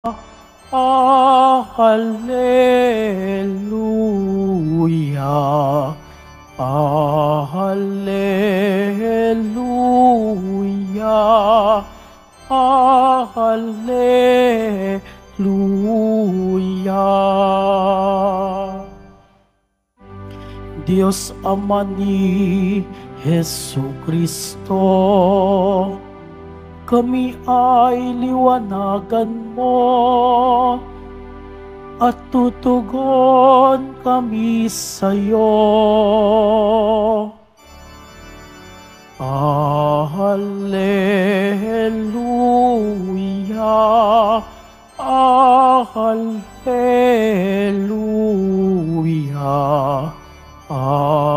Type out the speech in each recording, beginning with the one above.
Hallelujah. Hallelujah. Hallelujah. Diyos Ama ni Jesucristo, kami ay liwanagan mo at tutugon kami sa iyo. Hallelujah. Hallelujah. Hallelujah.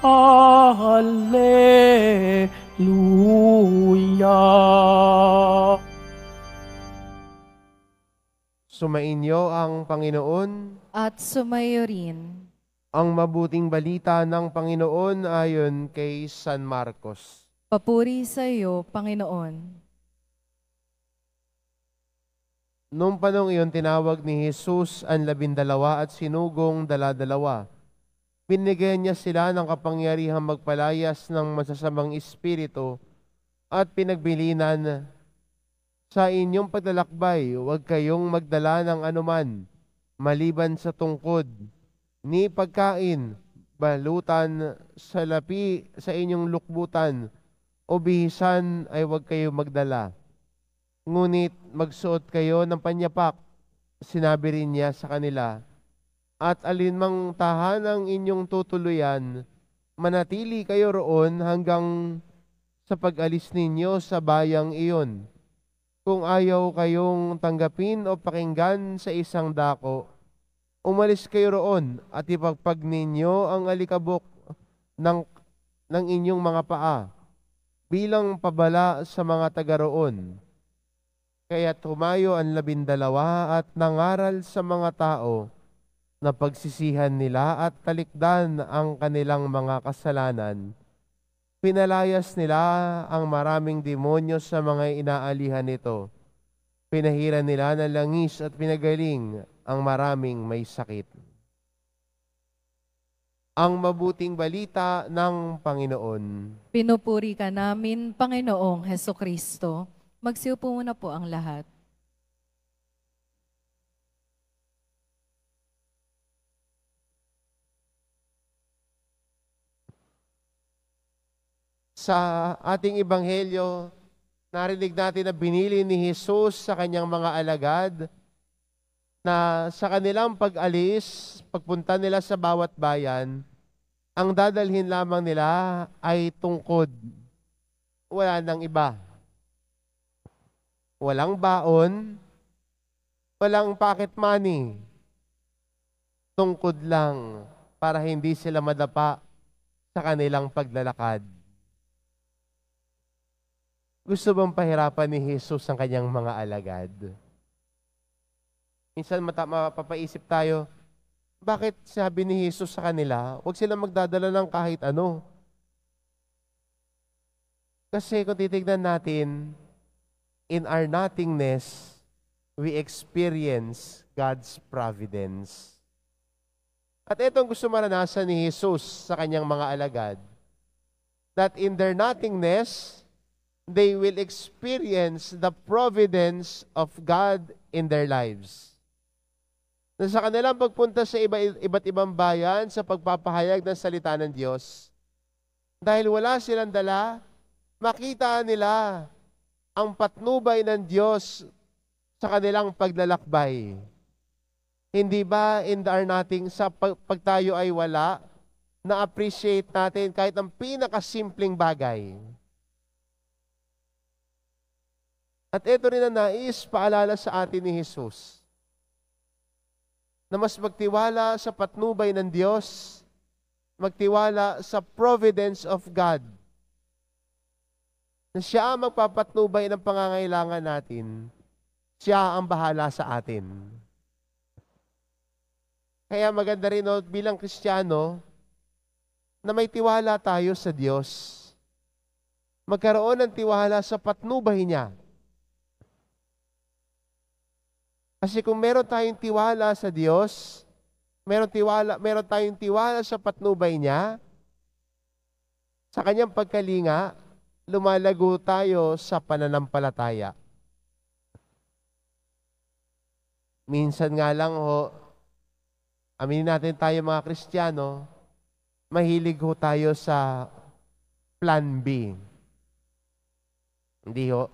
Hallelujah. Sumainyo ang Panginoon. At sumayo rin. Ang mabuting balita ng Panginoon ayon kay San Marcos. Papuri sa iyo, Panginoon. Noong panong iyon, tinawag ni Jesus ang 12 at sinugong 12. Binigyan niya sila ng kapangyarihang magpalayas ng masasamang espiritu at pinagbilinan, sa inyong paglalakbay, huwag kayong magdala ng anuman, maliban sa tungkod, ni pagkain, balutan, salapi sa inyong lukbutan, o bihisan ay huwag kayong magdala. Ngunit magsuot kayo ng panyapak, sinabi rin niya sa kanila, at alinmang tahanang inyong tutuluyan, manatili kayo roon hanggang sa pag-alis ninyo sa bayang iyon. Kung ayaw kayong tanggapin o pakinggan sa isang dako, umalis kayo roon at ipagpag ninyo ang alikabok ng inyong mga paa bilang pabala sa mga taga roon. Kaya tumayo ang 12 at nangaral sa mga tao na pagsisihan nila at talikdan ang kanilang mga kasalanan. Pinalayas nila ang maraming demonyo sa mga inaalihan nito. Pinahiran nila ng langis at pinagaling ang maraming may sakit. Ang mabuting balita ng Panginoon. Pinupuri ka namin, Panginoong Hesukristo. Magsiupo muna po ang lahat. Sa ating ebanghelyo, narinig natin na binili ni Jesus sa kanyang mga alagad na sa kanilang pag-alis, pagpunta nila sa bawat bayan, ang dadalhin lamang nila ay tungkod. Wala nang iba. Walang baon, walang pocket money. Tungkod lang para hindi sila madapa sa kanilang paglalakad. Gusto bang pahirapan ni Jesus ang kanyang mga alagad? Minsan mapapaisip tayo, bakit sabi ni Jesus sa kanila, huwag silang magdadala ng kahit ano? Kasi kung titignan natin, in our nothingness, we experience God's providence. At itong gusto maranasan ni Jesus sa kanyang mga alagad, that in their nothingness, they will experience the providence of God in their lives. Na sa kanilang pagpunta sa iba't ibang bayan sa pagpapahayag ng salita ng Diyos, dahil wala silang dala, makita nila ang patnubay ng Diyos sa kanilang paglalakbay. Hindi ba in our nothing, sa pag tayo ay wala, na-appreciate natin kahit ang pinakasimpleng bagay? At ito rin ang nais paalala sa atin ni Jesus, na mas magtiwala sa patnubay ng Diyos, magtiwala sa providence of God, na siya ang magpapatnubay ng pangangailangan natin, siya ang bahala sa atin. Kaya maganda rin bilang Kristiyano, na may tiwala tayo sa Diyos. magkaroon ng tiwala sa patnubay niya. Kasi kung meron tayong tiwala sa Diyos, meron tayong tiwala sa patnubay niya, sa kanyang pagkalinga, lumalago tayo sa pananampalataya. Minsan nga lang ho, aminin natin tayo mga Kristiyano, mahilig ho tayo sa plan B. Hindi ho.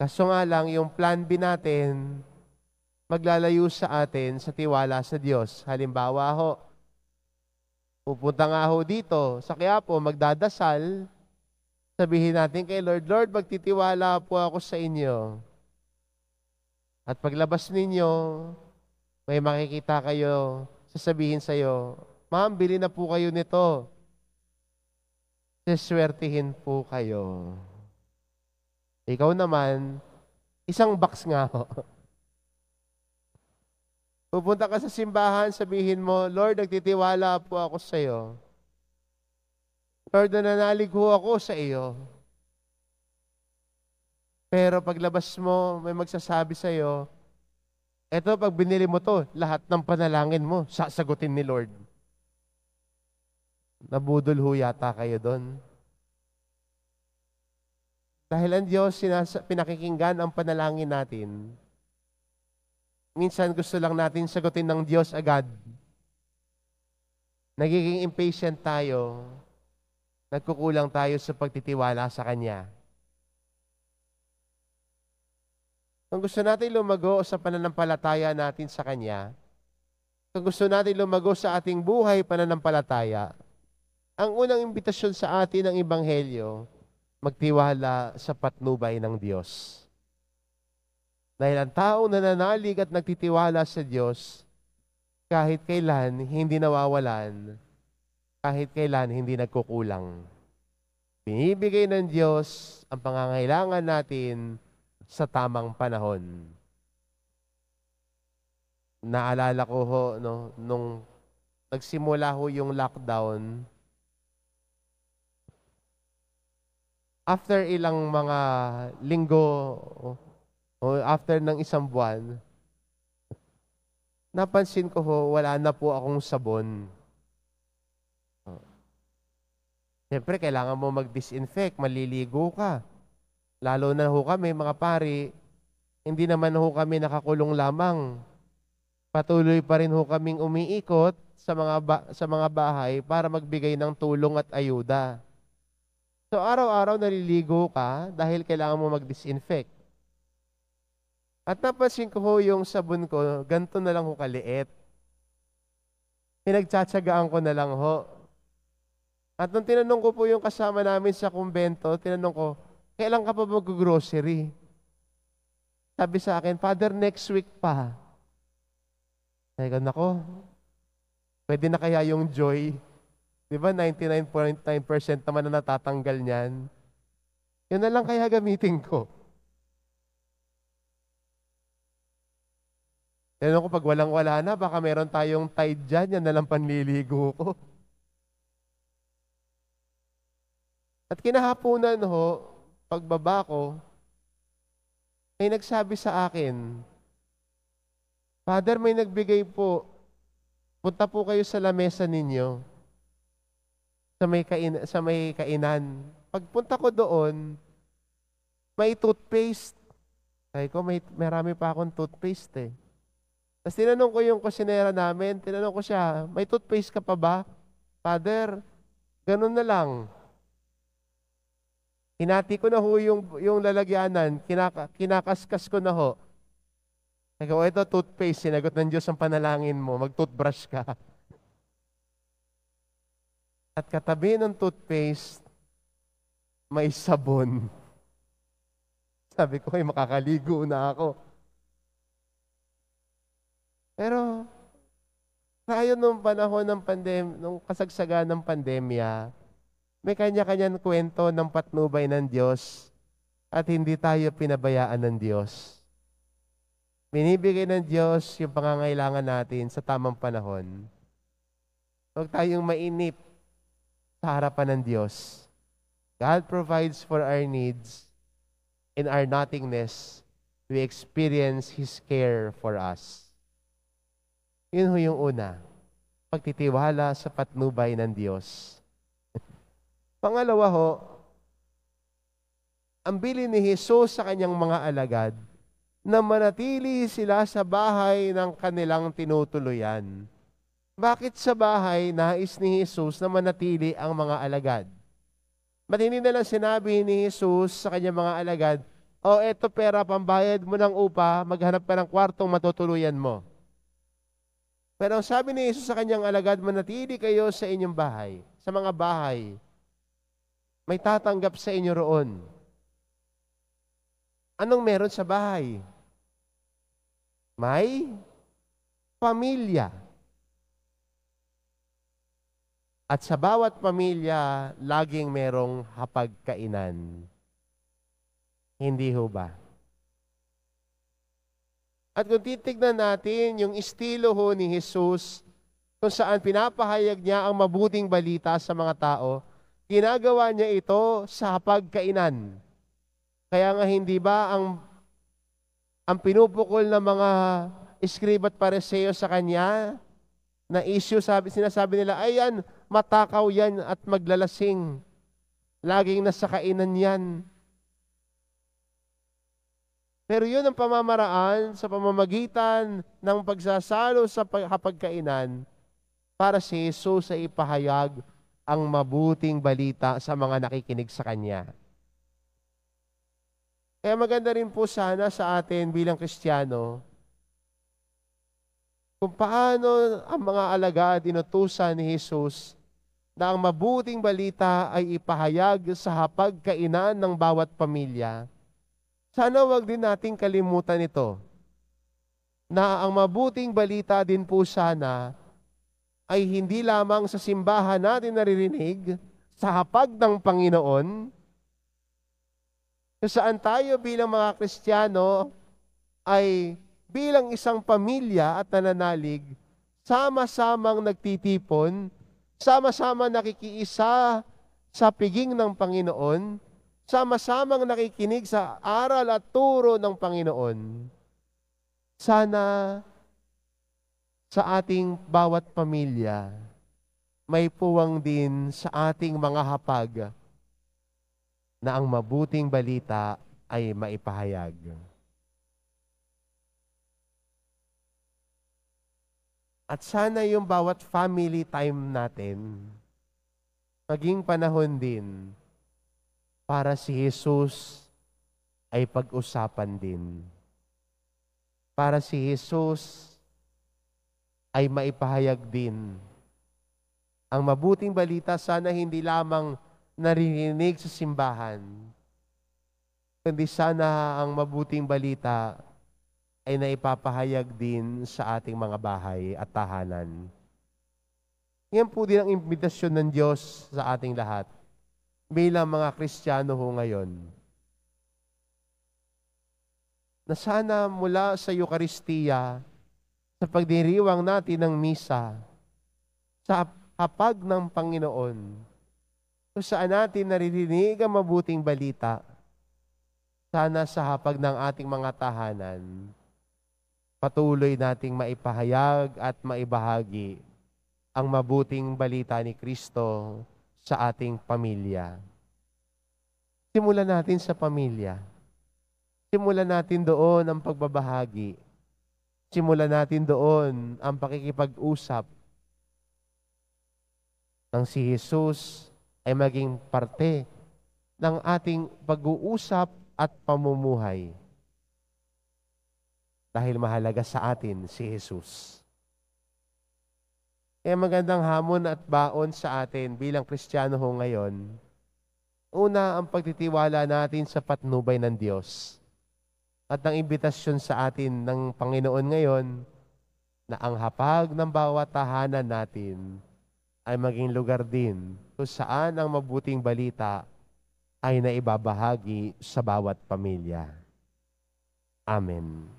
Kaso nga lang, yung plan B natin, maglalayo sa atin sa tiwala sa Diyos. Halimbawa ho, pupunta nga ho dito sa Quiapo, magdadasal, sabihin natin kay Lord, Lord, magtitiwala po ako sa inyo. At paglabas ninyo, may makikita kayo, sasabihin sa'yo, Ma'am, bili na po kayo nito. Siswertihin po kayo. Ikaw naman, isang box nga ho. Pupunta ka sa simbahan, sabihin mo, Lord, nagtitiwala po ako sa iyo. Lord, nananalig ho ako sa iyo. Pero paglabas mo, may magsasabi sa iyo, eto, pag binili mo to, lahat ng panalangin mo, sasagutin ni Lord. Nabudol ho yata kayo doon. Dahil ang Diyos, pinakikinggan ang panalangin natin. Minsan gusto lang natin sagutin ng Diyos agad. Nagiging impatient tayo. Nagkukulang tayo sa pagtitiwala sa Kanya. Kung gusto natin lumago sa pananampalataya natin sa Kanya, kung gusto natin lumago sa ating buhay pananampalataya, ang unang imbitasyon sa atin ng Ebanghelyo, magtiwala sa patnubay ng Diyos. Dahil ang taong nananalig at nagtitiwala sa Diyos, kahit kailan hindi nawawalan, kahit kailan hindi nagkukulang. Binibigay ng Diyos ang pangangailangan natin sa tamang panahon. Naalala ko ho, nung nagsimula ho yung lockdown, after ilang mga linggo o after ng isang buwan, napansin ko ho, wala na po akong sabon. Siyempre, kailangan mo mag-disinfect, maliligo ka. Lalo na ho kami, mga pari, hindi naman ho kami nakakulong lamang. Patuloy pa rin ho kaming umiikot sa mga bahay para magbigay ng tulong at ayuda. So, araw-araw naliligo ka dahil kailangan mo mag-disinfect. At napansin ko ho yung sabon ko, ganito na lang ho kaliit. Pinagtsatsagaan ko na lang ho. At nung tinanong ko po yung kasama namin sa kumbento, tinanong ko, kailan ka pa mag-grocery? Sabi sa akin, Father, next week pa. Sabi ko, nako, pwede na kaya yung joy? Di ba 99.9% naman na natatanggal niyan? Yun na lang kaya gamitin ko. Tinanong ko, pag walang-wala na, baka meron tayong tide dyan, yan na lang panliligo ko. At kinahaponan ho, pagbaba ko, ay nagsabi sa akin, Father, may nagbigay po, punta po kayo sa lamesa ninyo, sa may kainan. Pagpunta ko doon, may toothpaste. Sabi ko, marami pa akong toothpaste eh. Tapos tinanong ko yung kusinera namin, tinanong ko siya, may toothpaste ka pa ba? Father, ganun na lang. Hinati ko na ho yung lalagyanan, kinakaskas ko na ho. Sabi ko, ito toothpaste, sinagot ng Diyos ang panalangin mo, mag-toothbrush ka. At katabi ng toothpaste, may sabon. Sabi ko, ay makakaligo na ako. Pero, tayo nung panahon ng nung kasagsagan ng pandemya, may kanya-kanyang kwento ng patnubay ng Diyos at hindi tayo pinabayaan ng Diyos. Binibigay ng Diyos yung pangangailangan natin sa tamang panahon. Huwag tayong mainip sa harapan ng Diyos. God provides for our needs. In our nothingness, we experience His care for us. Yun ho yung una, pagtitiwala sa patnubay ng Diyos. Pangalawa ho, ang bilin ni Jesus sa kanyang mga alagad na manatili sila sa bahay ng kanilang tinutuluyan. Bakit sa bahay nais ni Jesus na manatili ang mga alagad? Ba't hindi na lang sinabi ni Jesus sa kanyang mga alagad, "O, eto pera, pambayad mo ng upa, maghanap ka ng kwartong matutuluyan mo." Pero ang sabi ni Jesus sa kanyang alagad, manatili kayo sa inyong bahay, sa mga bahay. May tatanggap sa inyo roon. Anong meron sa bahay? May pamilya. At sa bawat pamilya, laging merong hapagkainan. Hindi ho ba? At kung titignan natin yung estilo ho ni Jesus, kung saan pinapahayag niya ang mabuting balita sa mga tao, ginagawa niya ito sa hapagkainan. Kaya nga hindi ba ang pinupukol ng mga iskriba at pariseo sa kanya na issue, sinasabi nila, ayan, matakaw yan at maglalasing. Laging nasa kainan yan. Pero yun ang pamamaraan sa pamamagitan ng pagsasalo sa hapagkainan para si Jesus ay ipahayag ang mabuting balita sa mga nakikinig sa Kanya. Kaya maganda rin po sana sa atin bilang Kristiyano kung paano ang mga alagad inutusan ni Jesus na ang mabuting balita ay ipahayag sa hapagkainan ng bawat pamilya. Sana wag din nating kalimutan ito, na ang mabuting balita din po sana ay hindi lamang sa simbahan natin naririnig, sa hapag ng Panginoon, kung saan tayo bilang mga Kristiyano ay bilang isang pamilya at nananalig, sama-samang nagtitipon, sama-sama nakikiisa sa piging ng Panginoon, sama-samang nakikinig sa aral at turo ng Panginoon. Sana sa ating bawat pamilya, may puwang din sa ating mga hapag na ang mabuting balita ay maipahayag. At sana yung bawat family time natin, maging panahon din para si Jesus ay pag-usapan din. Para si Jesus ay maipahayag din. Ang mabuting balita sana hindi lamang naririnig sa simbahan, kundi sana ang mabuting balita ay naipapahayag din sa ating mga bahay at tahanan. Yan po din ang imbitasyon ng Diyos sa ating lahat bilang mga Kristiyano ho ngayon. Na sana mula sa Eucharistia, sa pagdiriwang natin ng misa, sa hapag ng Panginoon, kung saan natin naririnig ang mabuting balita, sana sa hapag ng ating mga tahanan, patuloy nating maipahayag at maibahagi ang mabuting balita ni Kristo sa ating pamilya. Simulan natin sa pamilya. Simulan natin doon ang pagbabahagi. Simulan natin doon ang pakikipag-usap nang si Jesus ay maging parte ng ating pag-uusap at pamumuhay. Dahil mahalaga sa atin si Jesus. Kaya magandang hamon at baon sa atin bilang Kristiyano ho ngayon. Una, ang pagtitiwala natin sa patnubay ng Diyos. At ang imbitasyon sa atin ng Panginoon ngayon na ang hapag ng bawat tahanan natin ay maging lugar din kung saan ang mabuting balita ay naibabahagi sa bawat pamilya. Amen.